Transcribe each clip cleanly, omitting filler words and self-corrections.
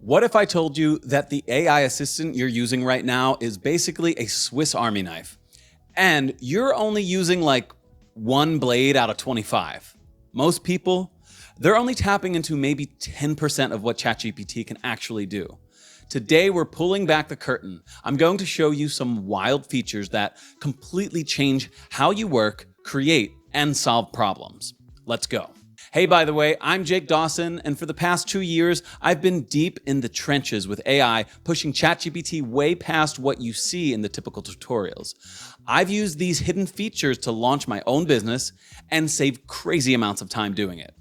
What if I told you that the AI assistant you're using right now is basically a Swiss Army knife, and you're only using like one blade out of 25? Most people, they're only tapping into maybe 10% of what ChatGPT can actually do. Today, we're pulling back the curtain. I'm going to show you some wild features that completely change how you work, create, and solve problems. Let's go. Hey, by the way, I'm Jake Dawson, and for the past 2 years, I've been deep in the trenches with AI, pushing ChatGPT way past what you see in the typical tutorials. I've used these hidden features to launch my own business and save crazy amounts of time doing it.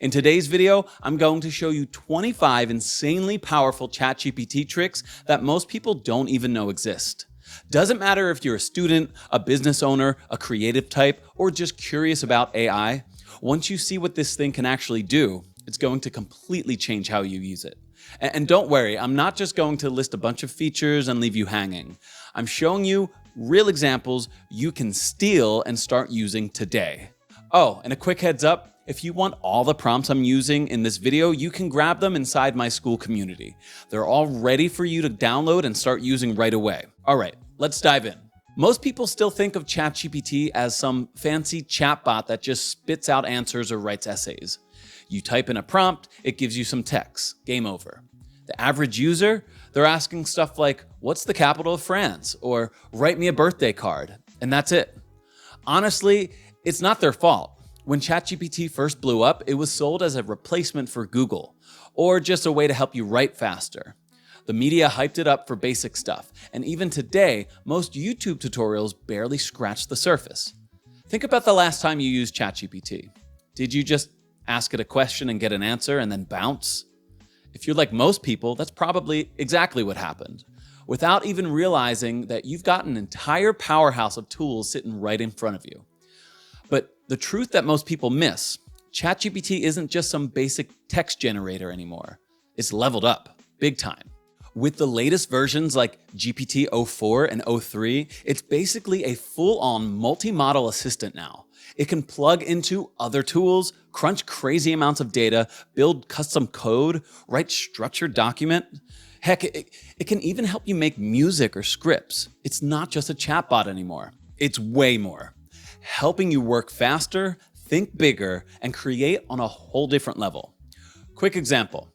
In today's video, I'm going to show you 25 insanely powerful ChatGPT tricks that most people don't even know exist. Doesn't matter if you're a student, a business owner, a creative type, or just curious about AI. Once you see what this thing can actually do, it's going to completely change how you use it. And don't worry, I'm not just going to list a bunch of features and leave you hanging. I'm showing you real examples you can steal and start using today. Oh, and a quick heads up, if you want all the prompts I'm using in this video, you can grab them inside my school community. They're all ready for you to download and start using right away. All right, let's dive in. Most people still think of ChatGPT as some fancy chatbot that just spits out answers or writes essays. You type in a prompt, it gives you some text. Game over. The average user, they're asking stuff like, what's the capital of France? Or write me a birthday card. And that's it. Honestly, it's not their fault. When ChatGPT first blew up, it was sold as a replacement for Google, or just a way to help you write faster. The media hyped it up for basic stuff, and even today, most YouTube tutorials barely scratch the surface. Think about the last time you used ChatGPT. Did you just ask it a question and get an answer and then bounce? If you're like most people, that's probably exactly what happened, without even realizing that you've got an entire powerhouse of tools sitting right in front of you. But the truth that most people miss, ChatGPT isn't just some basic text generator anymore. It's leveled up, big time. With the latest versions like GPT-04 and 03, it's basically a full-on multi-model assistant now. It can plug into other tools, crunch crazy amounts of data, build custom code, write structured document. Heck, it can even help you make music or scripts. It's not just a chatbot anymore. It's way more. Helping you work faster, think bigger, and create on a whole different level. Quick example.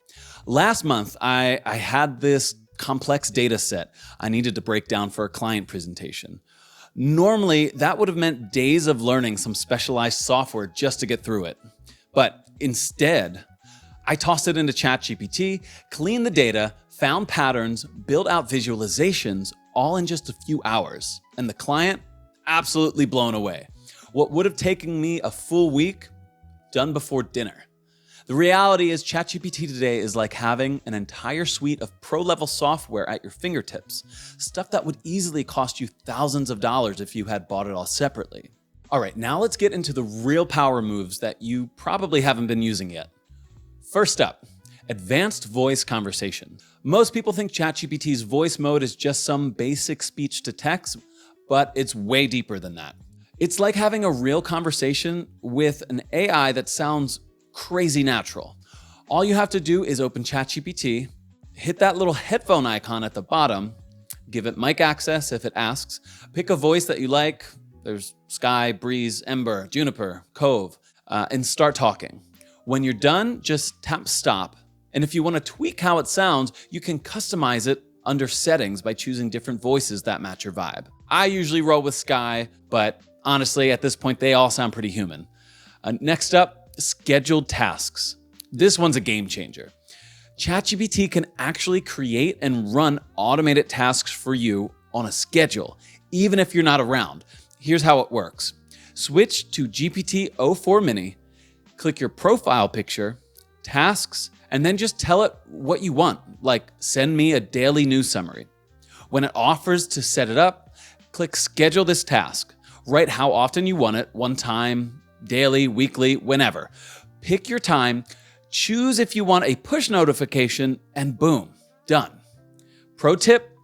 Last month, I had this complex data set I needed to break down for a client presentation. Normally, that would have meant days of learning some specialized software just to get through it. But instead, I tossed it into ChatGPT, cleaned the data, found patterns, built out visualizations, all in just a few hours. And the client, absolutely blown away. What would have taken me a full week, done before dinner. The reality is ChatGPT today is like having an entire suite of pro-level software at your fingertips, stuff that would easily cost you thousands of dollars if you had bought it all separately. All right, now let's get into the real power moves that you probably haven't been using yet. First up, advanced voice conversation. Most people think ChatGPT's voice mode is just some basic speech to text, but it's way deeper than that. It's like having a real conversation with an AI that sounds crazy natural. All you have to do is open ChatGPT, hit that little headphone icon at the bottom, give it mic access if it asks, pick a voice that you like. There's Sky, Breeze, Ember, Juniper, Cove, and start talking. When you're done, just tap stop. And if you want to tweak how it sounds, you can customize it under settings by choosing different voices that match your vibe. I usually roll with Sky, but honestly, at this point, they all sound pretty human. Next up, scheduled tasks. This one's a game changer. ChatGPT can actually create and run automated tasks for you on a schedule, even if you're not around. Here's how it works. Switch to GPT-04 Mini, click your profile picture, tasks, and then just tell it what you want, like send me a daily news summary. When it offers to set it up, click schedule this task. Write how often you want it, one time, daily, weekly, whenever. Pick your time, choose if you want a push notification, and boom, done. Pro tip,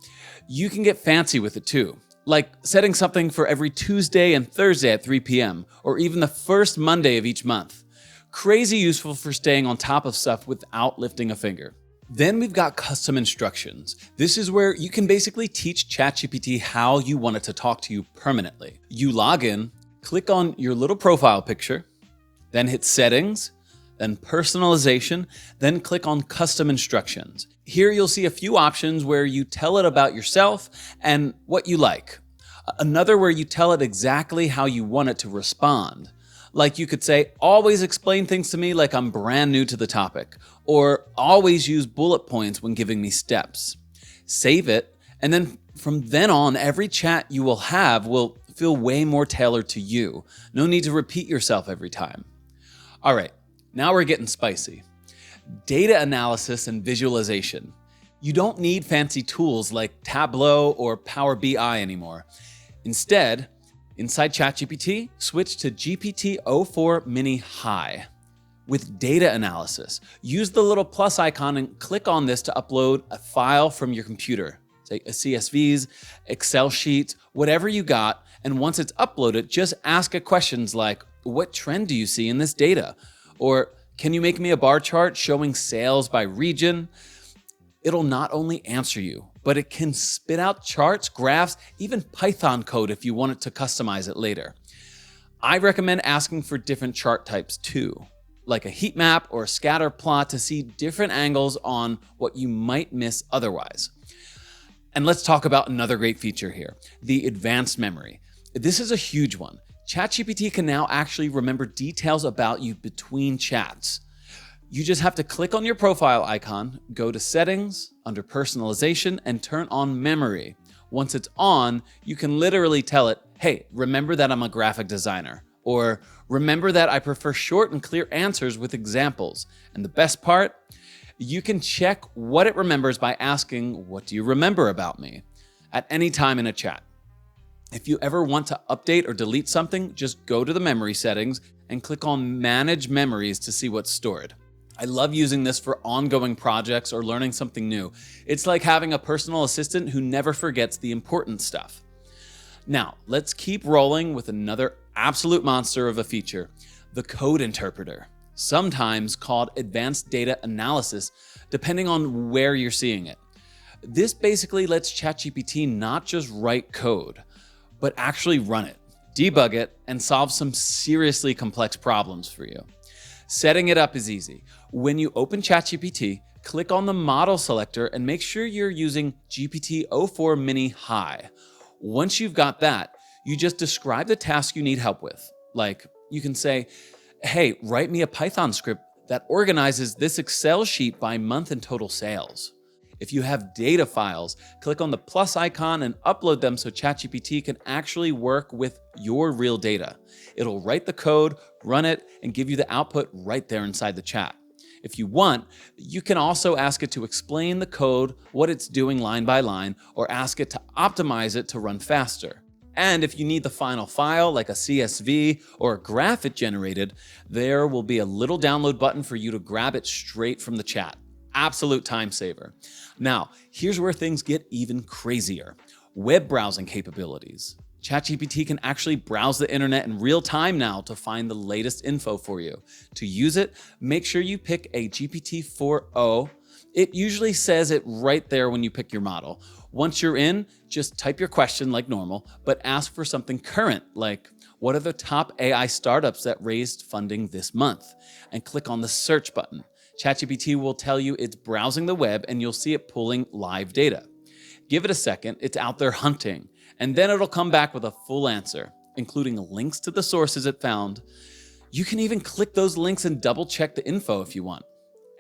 you can get fancy with it too, like setting something for every Tuesday and Thursday at 3 p.m., or even the first Monday of each month. Crazy useful for staying on top of stuff without lifting a finger. Then we've got custom instructions. This is where you can basically teach ChatGPT how you want it to talk to you permanently. You log in, click on your little profile picture, then hit settings, then personalization, then click on custom instructions. Here you'll see a few options where you tell it about yourself and what you like. Another where you tell it exactly how you want it to respond. Like you could say, always explain things to me like I'm brand new to the topic, or always use bullet points when giving me steps. Save it, and then from then on, every chat you will have will feel way more tailored to you. No need to repeat yourself every time. All right, now we're getting spicy. Data analysis and visualization. You don't need fancy tools like Tableau or Power BI anymore. Instead, inside ChatGPT, switch to GPT-04 Mini High. With data analysis, use the little plus icon and click on this to upload a file from your computer, say a CSVs, Excel sheets, whatever you got. And once it's uploaded, just ask it questions like, what trend do you see in this data? Or can you make me a bar chart showing sales by region? It'll not only answer you, but it can spit out charts, graphs, even Python code if you want it to customize it later. I recommend asking for different chart types too, like a heat map or a scatter plot to see different angles on what you might miss otherwise. And let's talk about another great feature here, the advanced memory. This is a huge one. ChatGPT can now actually remember details about you between chats. You just have to click on your profile icon, go to settings, under personalization, and turn on memory. Once it's on, you can literally tell it, hey, remember that I'm a graphic designer, or remember that I prefer short and clear answers with examples. And the best part, you can check what it remembers by asking, what do you remember about me? At any time in a chat. If you ever want to update or delete something, just go to the memory settings and click on Manage Memories to see what's stored. I love using this for ongoing projects or learning something new. It's like having a personal assistant who never forgets the important stuff. Now, let's keep rolling with another absolute monster of a feature, the code interpreter, sometimes called advanced data analysis, depending on where you're seeing it. This basically lets ChatGPT not just write code, but actually run it, debug it, and solve some seriously complex problems for you. Setting it up is easy. When you open ChatGPT, click on the model selector and make sure you're using GPT-04 Mini High. Once you've got that, you just describe the task you need help with. Like you can say, hey, write me a Python script that organizes this Excel sheet by month and total sales. If you have data files, click on the plus icon and upload them so ChatGPT can actually work with your real data. It'll write the code, run it, and give you the output right there inside the chat. If you want, you can also ask it to explain the code, what it's doing line by line, or ask it to optimize it to run faster. And if you need the final file, like a CSV or a graph it generated, there will be a little download button for you to grab it straight from the chat. Absolute time saver. Now, here's where things get even crazier. Web browsing capabilities. ChatGPT can actually browse the internet in real time now to find the latest info for you. To use it, make sure you pick a GPT-4o. It usually says it right there when you pick your model. Once you're in, just type your question like normal, but ask for something current, like what are the top AI startups that raised funding this month? And click on the search button. ChatGPT will tell you it's browsing the web and you'll see it pulling live data. Give it a second, it's out there hunting, and then it'll come back with a full answer, including links to the sources it found. You can even click those links and double check the info if you want.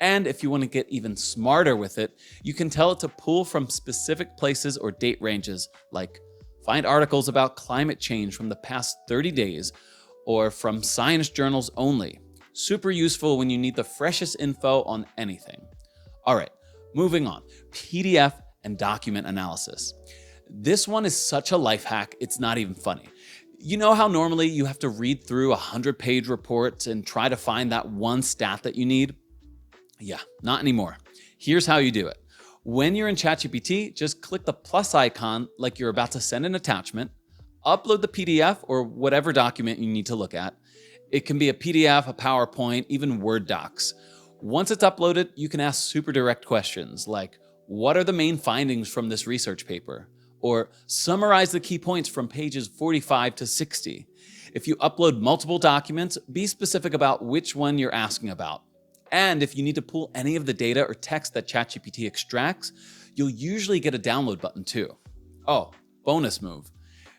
And if you want to get even smarter with it, you can tell it to pull from specific places or date ranges, like find articles about climate change from the past 30 days or from science journals only. Super useful when you need the freshest info on anything. All right, moving on. PDF and document analysis. This one is such a life hack, it's not even funny. You know how normally you have to read through 100-page reports and try to find that one stat that you need? Yeah, not anymore. Here's how you do it. When you're in ChatGPT, just click the plus icon like you're about to send an attachment, upload the PDF or whatever document you need to look at. It can be a PDF, a PowerPoint, even Word docs. Once it's uploaded, you can ask super direct questions like, what are the main findings from this research paper? Or summarize the key points from pages 45 to 60. If you upload multiple documents, be specific about which one you're asking about. And if you need to pull any of the data or text that ChatGPT extracts, you'll usually get a download button too. Oh, bonus move.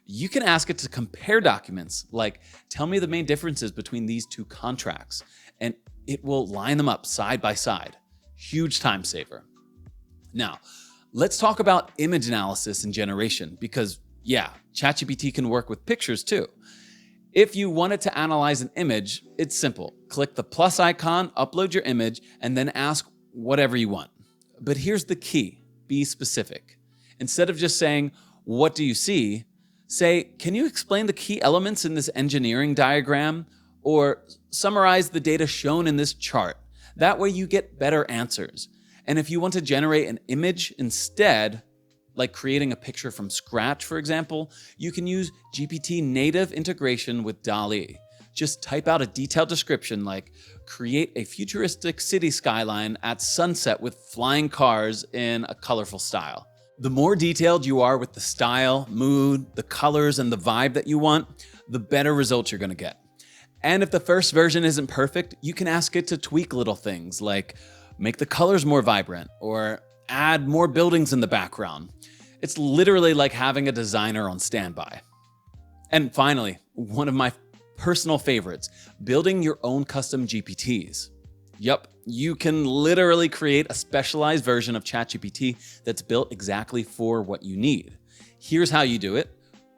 You can ask it to compare documents, like tell me the main differences between these two contracts, and it will line them up side by side. Huge time saver. Now, let's talk about image analysis and generation because, yeah, ChatGPT can work with pictures too. If you wanted to analyze an image, it's simple. Click the plus icon, upload your image, and then ask whatever you want. But here's the key, be specific. Instead of just saying, what do you see? Say, can you explain the key elements in this engineering diagram? Or summarize the data shown in this chart. That way you get better answers. And if you want to generate an image instead, like creating a picture from scratch, for example, you can use GPT native integration with DALL-E. Just type out a detailed description like, create a futuristic city skyline at sunset with flying cars in a colorful style. The more detailed you are with the style, mood, the colors, and the vibe that you want, the better results you're gonna get. And if the first version isn't perfect, you can ask it to tweak little things like make the colors more vibrant or add more buildings in the background. It's literally like having a designer on standby. And finally, one of my personal favorites, building your own custom GPTs. Yup, you can literally create a specialized version of ChatGPT that's built exactly for what you need. Here's how you do it.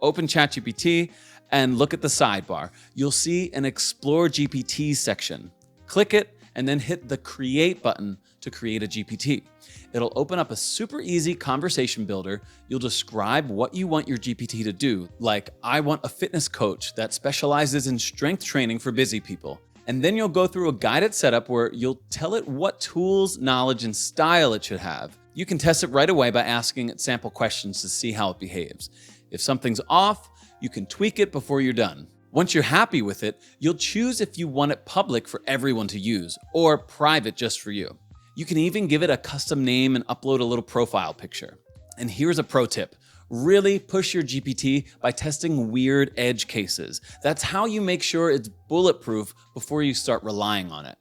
Open ChatGPT and look at the sidebar. You'll see an Explore GPTs section. Click it and then hit the Create button to create a GPT. It'll open up a super easy conversation builder. You'll describe what you want your GPT to do, like I want a fitness coach that specializes in strength training for busy people. And then you'll go through a guided setup where you'll tell it what tools, knowledge, and style it should have. You can test it right away by asking it sample questions to see how it behaves. If something's off, you can tweak it before you're done. Once you're happy with it, you'll choose if you want it public for everyone to use or private just for you. You can even give it a custom name and upload a little profile picture. And here's a pro tip. Really push your GPT by testing weird edge cases. That's how you make sure it's bulletproof before you start relying on it.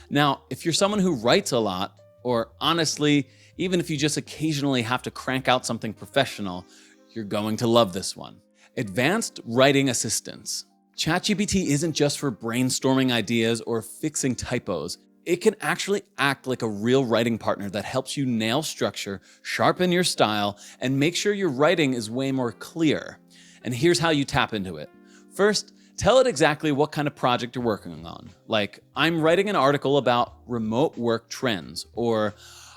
Now, if you're someone who writes a lot, or honestly, even if you just occasionally have to crank out something professional, you're going to love this one. Advanced Writing Assistance. ChatGPT isn't just for brainstorming ideas or fixing typos. It can actually act like a real writing partner that helps you nail structure, sharpen your style, and make sure your writing is way more clear. And here's how you tap into it. First, tell it exactly what kind of project you're working on. Like, I'm writing an article about remote work trends, or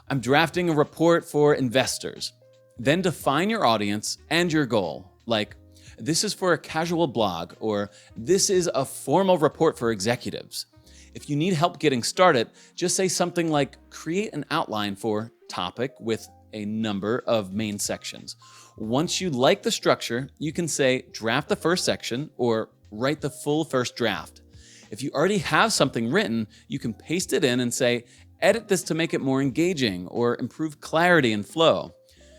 I'm drafting a report for investors. Then define your audience and your goal. Like, this is for a casual blog, or this is a formal report for executives. If you need help getting started, just say something like create an outline for topic with a number of main sections. Once you like the structure, you can say draft the first section or write the full first draft. If you already have something written, you can paste it in and say, edit this to make it more engaging or improve clarity and flow.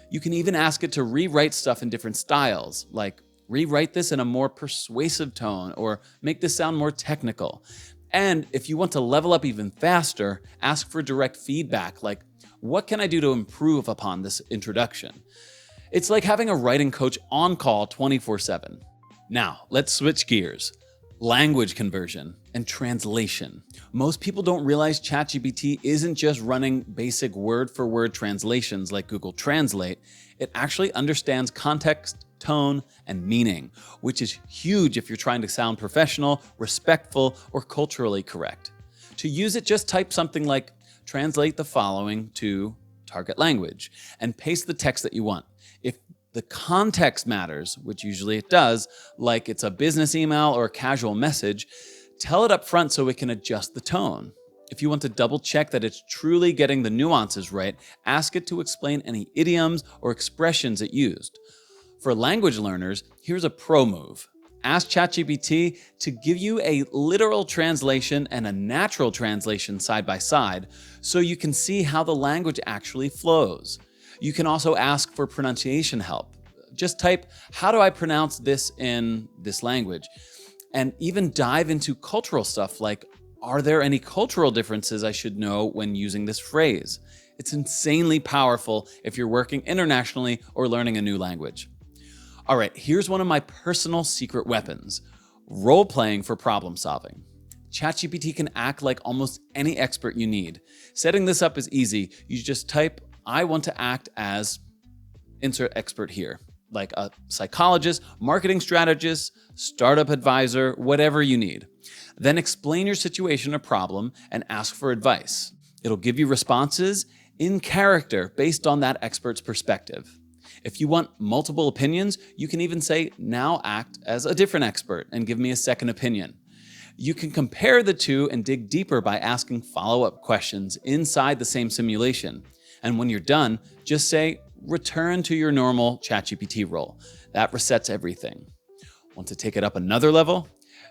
You can even ask it to rewrite stuff in different styles, like rewrite this in a more persuasive tone or make this sound more technical. And if you want to level up even faster, ask for direct feedback, like, what can I do to improve upon this introduction? It's like having a writing coach on call 24/7. Now, let's switch gears. Language conversion and translation. Most people don't realize ChatGPT isn't just running basic word-for-word translations like Google Translate. It actually understands context, tone, and meaning, which is huge if you're trying to sound professional, respectful, or culturally correct. To use it, just type something like, translate the following to target language, and paste the text that you want. If the context matters, which usually it does, like it's a business email or a casual message, tell it up front so it can adjust the tone. If you want to double check that it's truly getting the nuances right, ask it to explain any idioms or expressions it used. For language learners, here's a pro move. Ask ChatGPT to give you a literal translation and a natural translation side by side so you can see how the language actually flows. You can also ask for pronunciation help. Just type, how do I pronounce this in this language? And even dive into cultural stuff like, are there any cultural differences I should know when using this phrase? It's insanely powerful if you're working internationally or learning a new language. All right, here's one of my personal secret weapons: role-playing for problem solving. ChatGPT can act like almost any expert you need. Setting this up is easy. You just type, I want to act as insert expert here, like a psychologist, marketing strategist, startup advisor, whatever you need. Then explain your situation or problem and ask for advice. It'll give you responses in character based on that expert's perspective. If you want multiple opinions, you can even say, now act as a different expert and give me a second opinion. You can compare the two and dig deeper by asking follow-up questions inside the same simulation. And when you're done, just say, return to your normal ChatGPT role. That resets everything. Want to take it up another level?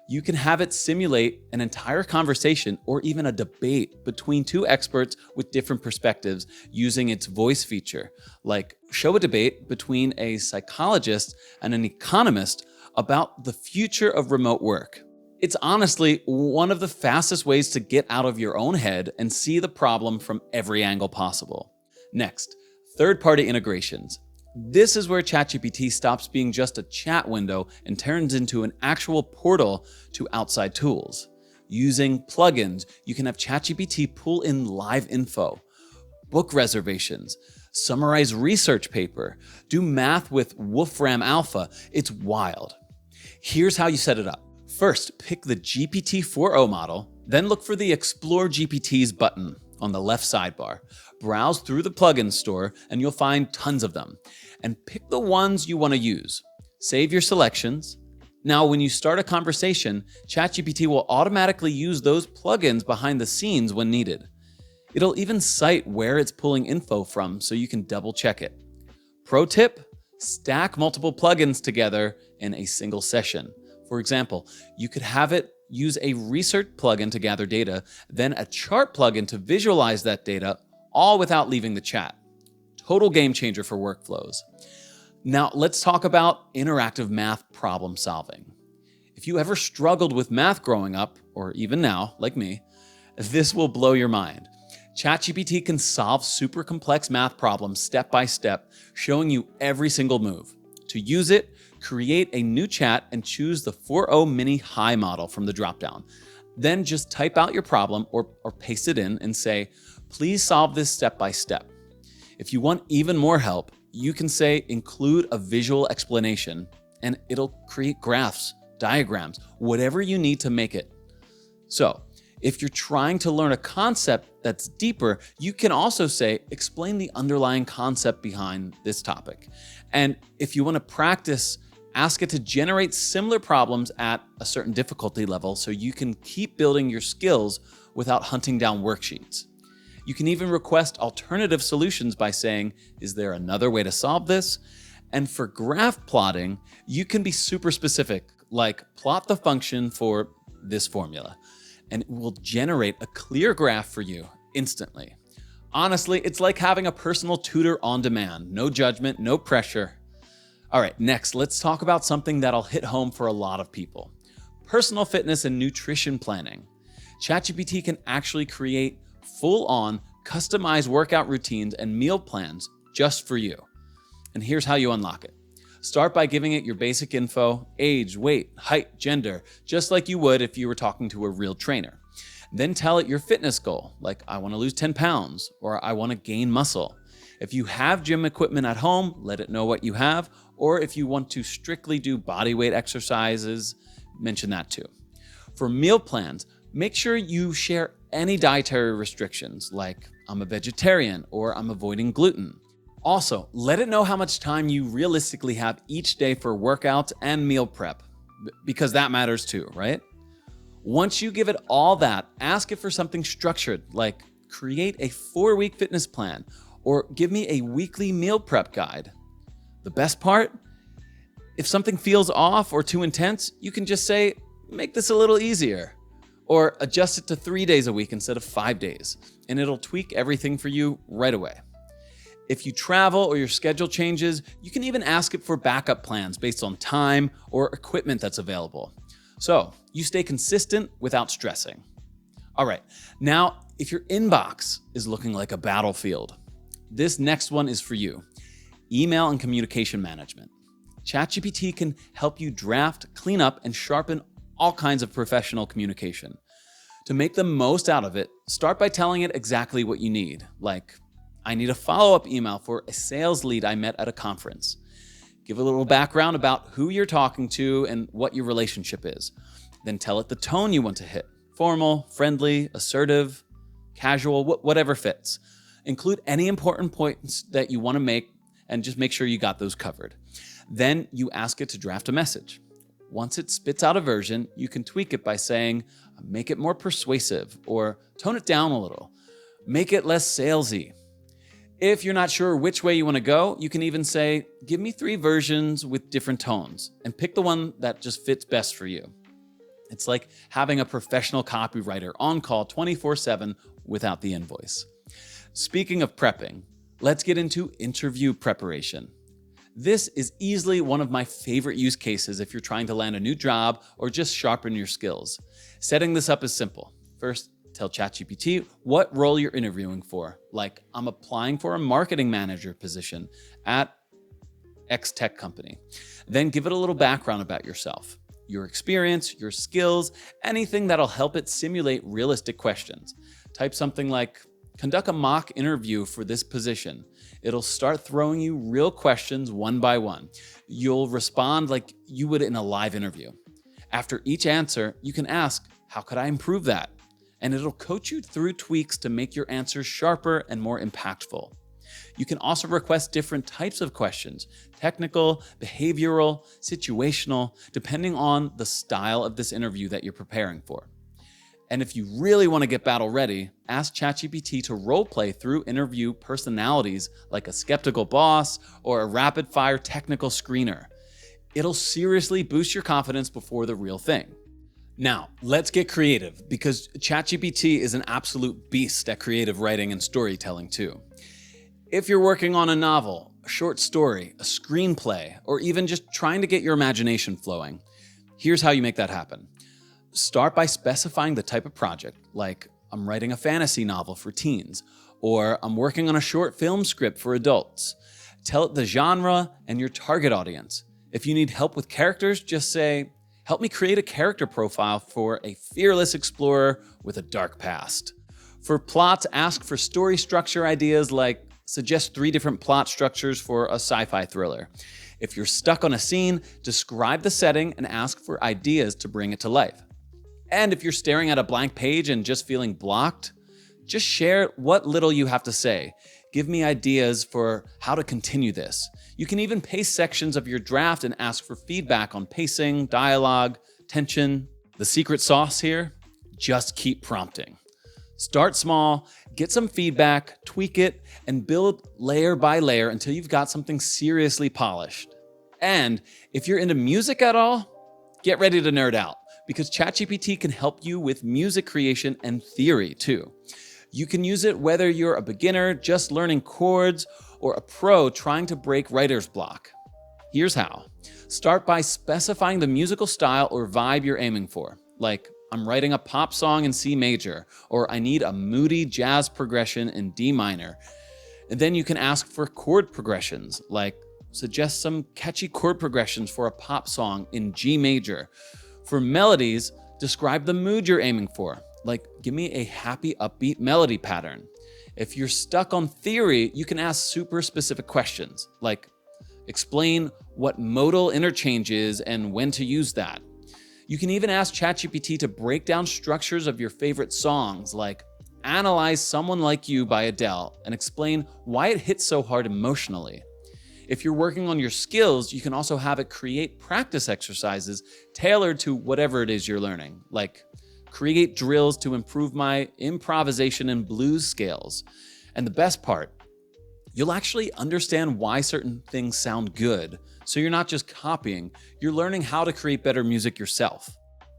You can have it simulate an entire conversation or even a debate between two experts with different perspectives using its voice feature. Like, show a debate between a psychologist and an economist about the future of remote work. It's honestly one of the fastest ways to get out of your own head and see the problem from every angle possible. Next, third-party integrations. This is where ChatGPT stops being just a chat window and turns into an actual portal to outside tools. Using plugins, you can have ChatGPT pull in live info, book reservations, summarize research paper, do math with Wolfram Alpha. It's wild. Here's how you set it up. First, pick the GPT 4.0 model, then look for the Explore GPTs button on the left sidebar. Browse through the plugin store and you'll find tons of them. And pick the ones you want to use. Save your selections. Now, when you start a conversation, ChatGPT will automatically use those plugins behind the scenes when needed. It'll even cite where it's pulling info from so you can double check it. Pro tip, stack multiple plugins together in a single session. For example, you could have it use a research plugin to gather data, then a chart plugin to visualize that data, all without leaving the chat. Total game changer for workflows. Now, let's talk about interactive math problem solving. If you ever struggled with math growing up, or even now, like me, this will blow your mind. ChatGPT can solve super complex math problems step by step, showing you every single move. To use it, create a new chat and choose the 4.0 Mini High model from the dropdown. Then just type out your problem or paste it in and say, please solve this step by step. If you want even more help, you can say, include a visual explanation, and it'll create graphs, diagrams, whatever you need to make it. So, if you're trying to learn a concept that's deeper, you can also say, explain the underlying concept behind this topic. And if you want to practice, ask it to generate similar problems at a certain difficulty level so you can keep building your skills without hunting down worksheets. You can even request alternative solutions by saying, is there another way to solve this? And for graph plotting, you can be super specific, like plot the function for this formula, and it will generate a clear graph for you instantly. Honestly, it's like having a personal tutor on demand. No judgment, no pressure. All right, next, let's talk about something that'll hit home for a lot of people: personal fitness and nutrition planning. ChatGPT can actually create full-on, customized workout routines and meal plans just for you. And here's how you unlock it. Start by giving it your basic info: age, weight, height, gender, just like you would if you were talking to a real trainer. Then tell it your fitness goal, like I want to lose 10 pounds or I want to gain muscle. If you have gym equipment at home, let it know what you have, or if you want to strictly do body weight exercises, mention that too. For meal plans, make sure you share any dietary restrictions, like I'm a vegetarian or I'm avoiding gluten. Also, let it know how much time you realistically have each day for workouts and meal prep, because that matters too, right? Once you give it all that, ask it for something structured, like create a 4-week fitness plan or give me a weekly meal prep guide. The best part? If something feels off or too intense, you can just say, make this a little easier, or adjust it to 3 days a week instead of 5 days, and it'll tweak everything for you right away. If you travel or your schedule changes, you can even ask it for backup plans based on time or equipment that's available. So you stay consistent without stressing. All right, now if your inbox is looking like a battlefield, this next one is for you. Email and communication management. ChatGPT can help you draft, clean up, and sharpen all kinds of professional communication. To make the most out of it, start by telling it exactly what you need, like, I need a follow-up email for a sales lead I met at a conference. Give a little background about who you're talking to and what your relationship is. Then tell it the tone you want to hit. Formal, friendly, assertive, casual, whatever fits. Include any important points that you want to make and just make sure you got those covered. Then you ask it to draft a message. Once it spits out a version, you can tweak it by saying, make it more persuasive or tone it down a little. Make it less salesy. If you're not sure which way you want to go, you can even say, give me 3 versions with different tones and pick the one that just fits best for you. It's like having a professional copywriter on call 24/7 without the invoice. Speaking of prepping, let's get into interview preparation. This is easily one of my favorite use cases if you're trying to land a new job or just sharpen your skills. Setting this up is simple. First, tell ChatGPT what role you're interviewing for. Like, I'm applying for a marketing manager position at X tech company. Then give it a little background about yourself, your experience, your skills, anything that'll help it simulate realistic questions. Type something like, conduct a mock interview for this position. It'll start throwing you real questions one by one. You'll respond like you would in a live interview. After each answer, you can ask, how could I improve that? And it'll coach you through tweaks to make your answers sharper and more impactful. You can also request different types of questions, technical, behavioral, situational, depending on the style of this interview that you're preparing for. And if you really want to get battle ready, ask ChatGPT to role-play through interview personalities like a skeptical boss or a rapid-fire technical screener. It'll seriously boost your confidence before the real thing. Now, let's get creative because ChatGPT is an absolute beast at creative writing and storytelling too. If you're working on a novel, a short story, a screenplay, or even just trying to get your imagination flowing, here's how you make that happen. Start by specifying the type of project, like I'm writing a fantasy novel for teens, or I'm working on a short film script for adults. Tell it the genre and your target audience. If you need help with characters, just say, help me create a character profile for a fearless explorer with a dark past. For plots, ask for story structure ideas like suggest 3 different plot structures for a sci-fi thriller. If you're stuck on a scene, describe the setting and ask for ideas to bring it to life. And if you're staring at a blank page and just feeling blocked, just share what little you have to say. Give me ideas for how to continue this. You can even paste sections of your draft and ask for feedback on pacing, dialogue, tension. The secret sauce here? Just keep prompting. Start small, get some feedback, tweak it, and build layer by layer until you've got something seriously polished. And if you're into music at all, get ready to nerd out, because ChatGPT can help you with music creation and theory too. You can use it whether you're a beginner just learning chords or a pro trying to break writer's block. Here's how. Start by specifying the musical style or vibe you're aiming for, like I'm writing a pop song in C major, or I need a moody jazz progression in D minor. And then you can ask for chord progressions, like suggest some catchy chord progressions for a pop song in G major. For melodies, describe the mood you're aiming for, like give me a happy, upbeat melody pattern. If you're stuck on theory, you can ask super specific questions, like explain what modal interchange is and when to use that. You can even ask ChatGPT to break down structures of your favorite songs, like analyze Someone Like You by Adele and explain why it hits so hard emotionally. If you're working on your skills, you can also have it create practice exercises tailored to whatever it is you're learning, like create drills to improve my improvisation and blues scales. And the best part, You'll actually understand why certain things sound good, so you're not just copying, you're learning how to create better music yourself.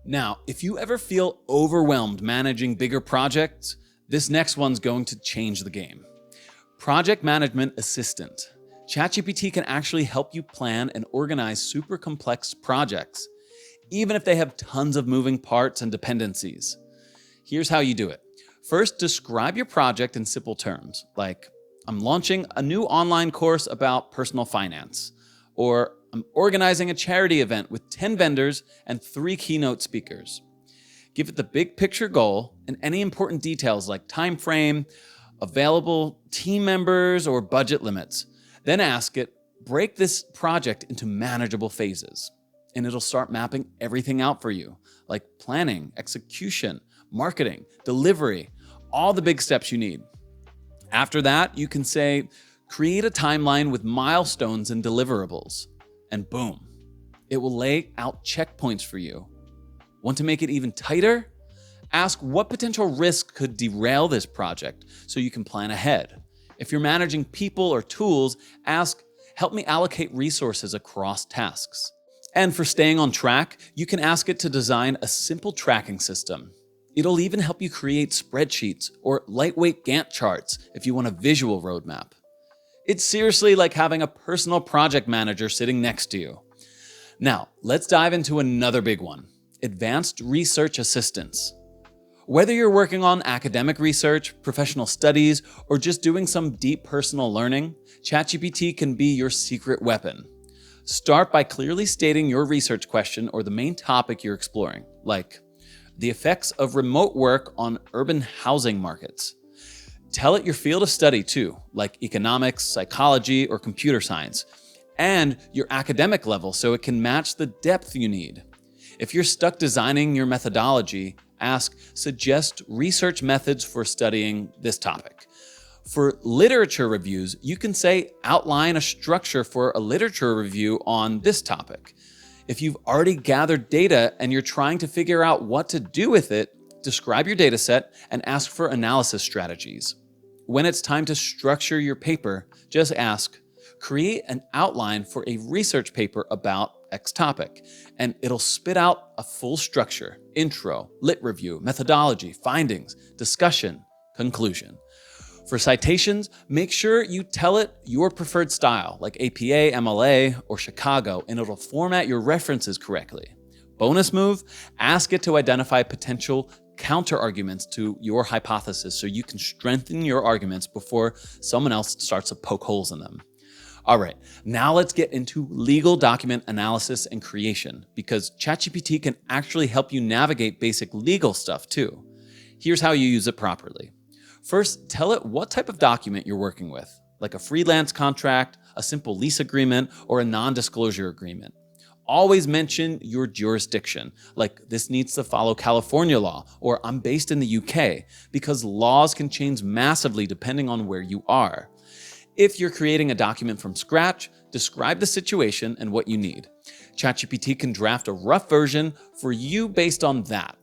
Now, if you ever feel overwhelmed managing bigger projects, this next one's going to change the game. Project Management Assistant. ChatGPT can actually help you plan and organize super complex projects, even if they have tons of moving parts and dependencies. Here's how you do it. First, describe your project in simple terms, like, I'm launching a new online course about personal finance, or I'm organizing a charity event with 10 vendors and 3 keynote speakers. Give it the big picture goal and any important details like time frame, available team members, or budget limits. Then ask it, break this project into manageable phases. And it'll start mapping everything out for you, like planning, execution, marketing, delivery, all the big steps you need. After that, you can say, create a timeline with milestones and deliverables. And boom, it will lay out checkpoints for you. Want to make it even tighter? Ask what potential risk could derail this project so you can plan ahead. If you're managing people or tools, ask, help me allocate resources across tasks. And for staying on track, you can ask it to design a simple tracking system. It'll even help you create spreadsheets or lightweight Gantt charts if you want a visual roadmap. It's seriously like having a personal project manager sitting next to you. Now, let's dive into another big one, advanced research assistance. Whether you're working on academic research, professional studies, or just doing some deep personal learning, ChatGPT can be your secret weapon. Start by clearly stating your research question or the main topic you're exploring, like the effects of remote work on urban housing markets. Tell it your field of study too, like economics, psychology, or computer science, and your academic level so it can match the depth you need. If you're stuck designing your methodology, ask, suggest research methods for studying this topic. For literature reviews, you can say, outline a structure for a literature review on this topic. If you've already gathered data and you're trying to figure out what to do with it, describe your data set and ask for analysis strategies. When it's time to structure your paper, just ask, create an outline for a research paper about X topic, and it'll spit out a full structure, intro, lit review, methodology, findings, discussion, conclusion. For citations, make sure you tell it your preferred style, like APA, MLA, or Chicago, and it'll format your references correctly. Bonus move, ask it to identify potential counter-arguments to your hypothesis so you can strengthen your arguments before someone else starts to poke holes in them. All right, now let's get into legal document analysis and creation, because ChatGPT can actually help you navigate basic legal stuff too. Here's how you use it properly. First, tell it what type of document you're working with, like a freelance contract, a simple lease agreement, or a non-disclosure agreement. Always mention your jurisdiction, like this needs to follow California law, or I'm based in the UK, because laws can change massively depending on where you are. If you're creating a document from scratch, describe the situation and what you need. ChatGPT can draft a rough version for you based on that.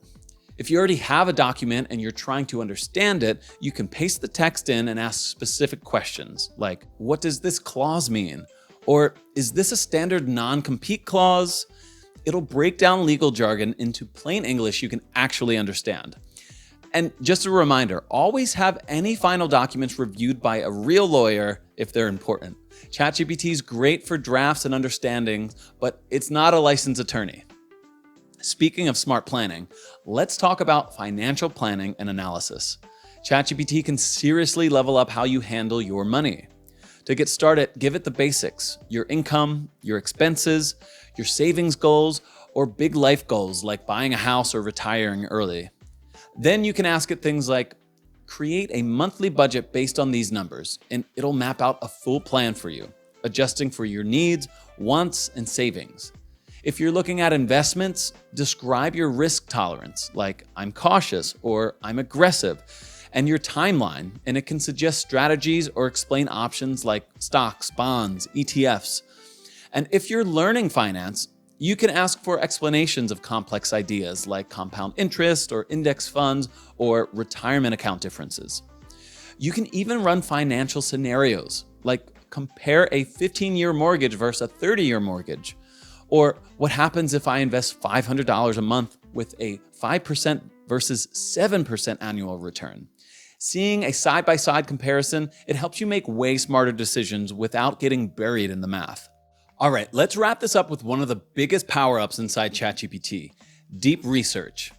If you already have a document and you're trying to understand it, you can paste the text in and ask specific questions, like, what does this clause mean? Or is this a standard non-compete clause? It'll break down legal jargon into plain English you can actually understand. And just a reminder, always have any final documents reviewed by a real lawyer if they're important. ChatGPT is great for drafts and understanding, but it's not a licensed attorney. Speaking of smart planning, let's talk about financial planning and analysis. ChatGPT can seriously level up how you handle your money. To get started, give it the basics: your income, your expenses, your savings goals, or big life goals like buying a house or retiring early. Then you can ask it things like, create a monthly budget based on these numbers, and it'll map out a full plan for you, adjusting for your needs, wants, and savings. If you're looking at investments, describe your risk tolerance, like I'm cautious or I'm aggressive, and your timeline, and it can suggest strategies or explain options like stocks, bonds, ETFs. And if you're learning finance, you can ask for explanations of complex ideas like compound interest or index funds or retirement account differences. You can even run financial scenarios, like compare a 15-year mortgage versus a 30-year mortgage. Or what happens if I invest $500 a month with a 5% versus 7% annual return? Seeing a side-by-side comparison, it helps you make way smarter decisions without getting buried in the math. All right, let's wrap this up with one of the biggest power-ups inside ChatGPT, deep research.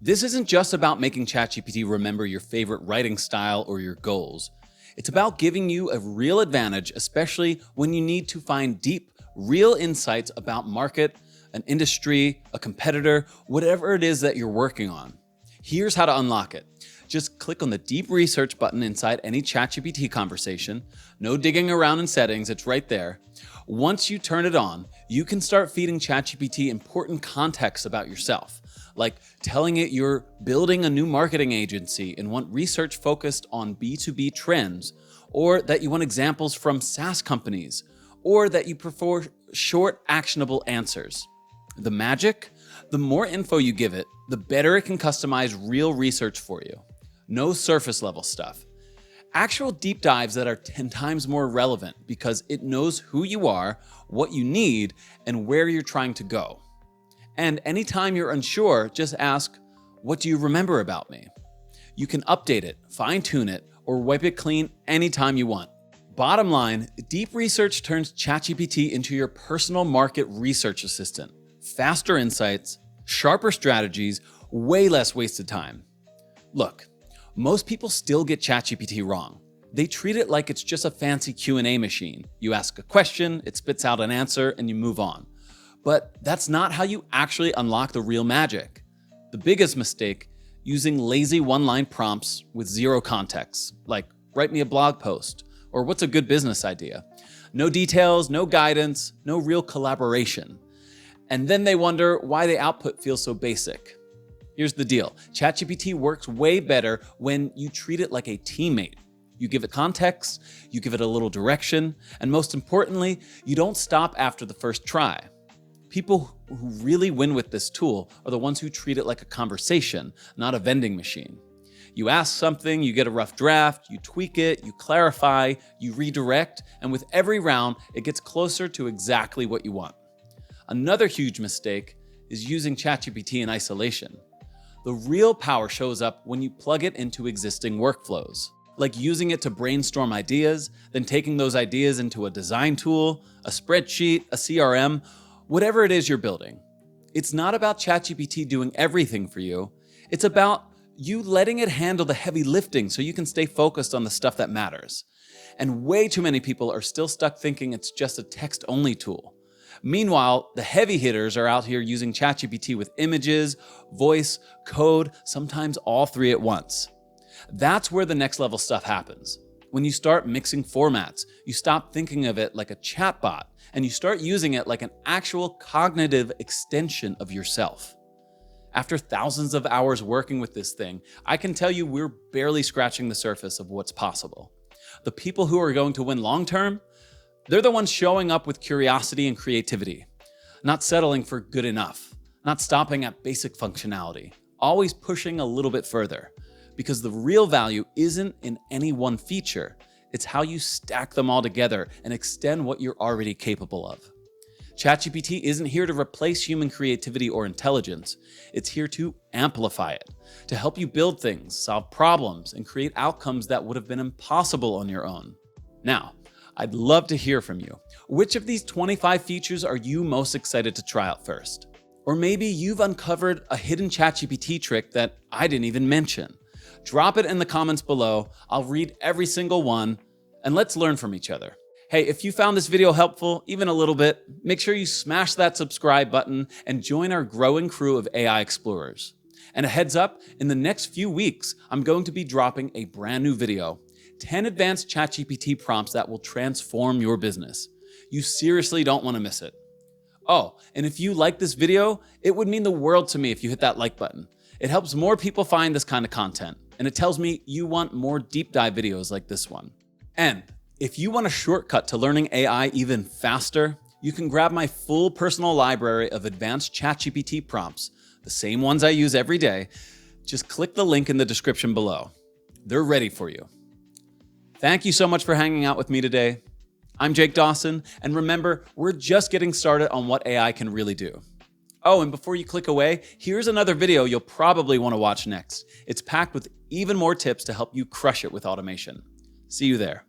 This isn't just about making ChatGPT remember your favorite writing style or your goals. It's about giving you a real advantage, especially when you need to find deep, real insights about market, an industry, a competitor, whatever it is that you're working on. Here's how to unlock it. Just click on the deep research button inside any ChatGPT conversation. No digging around in settings, it's right there. Once you turn it on, you can start feeding ChatGPT important context about yourself, like telling it you're building a new marketing agency and want research focused on B2B trends, or that you want examples from SaaS companies, or that you prefer short, actionable answers. The magic? The more info you give it, the better it can customize real research for you. No surface level stuff. Actual deep dives that are 10 times more relevant because it knows who you are, what you need, and where you're trying to go. And anytime you're unsure, just ask, what do you remember about me? You can update it, fine-tune it, or wipe it clean anytime you want. Bottom line, deep research turns ChatGPT into your personal market research assistant. Faster insights, sharper strategies, way less wasted time. Look, most people still get ChatGPT wrong. They treat it like it's just a fancy Q&A machine. You ask a question, it spits out an answer, and you move on. But that's not how you actually unlock the real magic. The biggest mistake, using lazy one-line prompts with zero context, like write me a blog post, or what's a good business idea? No details, no guidance, no real collaboration. And then they wonder why the output feels so basic. Here's the deal. ChatGPT works way better when you treat it like a teammate. You give it context, you give it a little direction, and most importantly, you don't stop after the first try. People who really win with this tool are the ones who treat it like a conversation, not a vending machine. You ask something, you get a rough draft, you tweak it, you clarify, you redirect, and with every round, it gets closer to exactly what you want. Another huge mistake is using ChatGPT in isolation. The real power shows up when you plug it into existing workflows, like using it to brainstorm ideas, then taking those ideas into a design tool, a spreadsheet, a CRM, whatever it is you're building. It's not about ChatGPT doing everything for you. It's about you letting it handle the heavy lifting so you can stay focused on the stuff that matters. And way too many people are still stuck thinking it's just a text-only tool. Meanwhile, the heavy hitters are out here using ChatGPT with images, voice, code, sometimes all three at once. That's where the next level stuff happens. When you start mixing formats, you stop thinking of it like a chatbot, and you start using it like an actual cognitive extension of yourself. After thousands of hours working with this thing, I can tell you we're barely scratching the surface of what's possible. The people who are going to win long-term, they're the ones showing up with curiosity and creativity, not settling for good enough, not stopping at basic functionality, always pushing a little bit further. Because the real value isn't in any one feature, it's how you stack them all together and extend what you're already capable of. ChatGPT isn't here to replace human creativity or intelligence. It's here to amplify it, to help you build things, solve problems, and create outcomes that would have been impossible on your own. Now, I'd love to hear from you. Which of these 25 features are you most excited to try out first? Or maybe you've uncovered a hidden ChatGPT trick that I didn't even mention. Drop it in the comments below. I'll read every single one, and let's learn from each other. Hey, if you found this video helpful, even a little bit, make sure you smash that subscribe button and join our growing crew of AI explorers. And a heads up, in the next few weeks, I'm going to be dropping a brand new video, 10 advanced ChatGPT prompts that will transform your business. You seriously don't want to miss it. Oh, and if you like this video, it would mean the world to me if you hit that like button. It helps more people find this kind of content, and it tells me you want more deep dive videos like this one. And if you want a shortcut to learning AI even faster, you can grab my full personal library of advanced ChatGPT prompts, the same ones I use every day. Just click the link in the description below. They're ready for you. Thank you so much for hanging out with me today. I'm Jake Dawson, and remember, we're just getting started on what AI can really do. Oh, and before you click away, here's another video you'll probably want to watch next. It's packed with even more tips to help you crush it with automation. See you there.